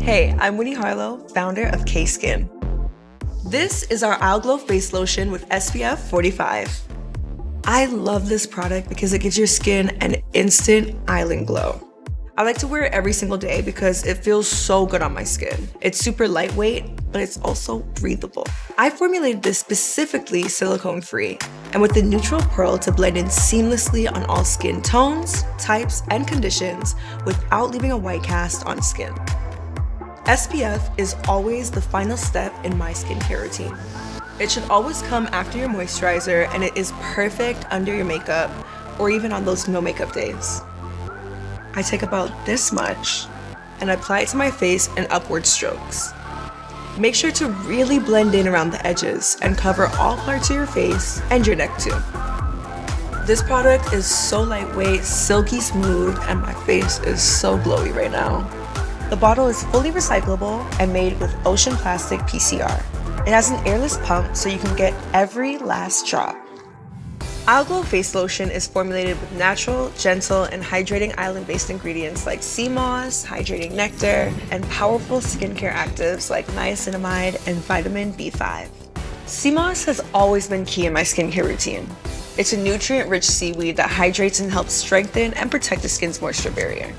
Hey, I'm Winnie Harlow, founder of CAY SKIN. This is our Isle Glow Face Lotion with SPF 45. I love this product because it gives your skin an instant island glow. I like to wear it every single day because it feels so good on my skin. It's super lightweight, but it's also breathable. I formulated this specifically silicone-free and with the neutral pearl to blend in seamlessly on all skin tones, types, and conditions without leaving a white cast on skin. SPF is always the final step in my skincare routine. It should always come after your moisturizer, and it is perfect under your makeup or even on those no makeup days. I take about this much and apply it to my face in upward strokes. Make sure to really blend in around the edges and cover all parts of your face and your neck too. This product is so lightweight, silky smooth, and my face is so glowy right now. The bottle is fully recyclable and made with ocean plastic PCR. It has an airless pump so you can get every last drop. Isle Glow Face Lotion is formulated with natural, gentle, and hydrating island-based ingredients like sea moss, hydrating nectar, and powerful skincare actives like niacinamide and vitamin B5. Sea moss has always been key in my skincare routine. It's a nutrient-rich seaweed that hydrates and helps strengthen and protect the skin's moisture barrier.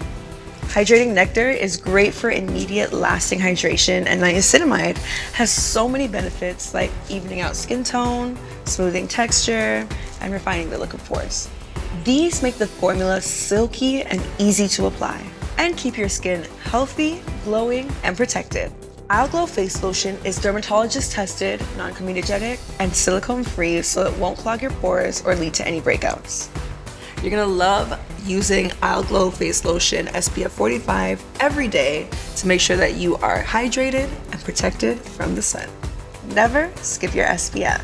Hydrating Nectar is great for immediate lasting hydration, and niacinamide has so many benefits like evening out skin tone, smoothing texture, and refining the look of pores. These make the formula silky and easy to apply and keep your skin healthy, glowing, and protected. Isle Glow Face Lotion is dermatologist tested, non-comedogenic, and silicone-free so it won't clog your pores or lead to any breakouts. You're gonna love using Isle Glow Face Lotion SPF 45 every day to make sure that you are hydrated and protected from the sun. Never skip your SPF.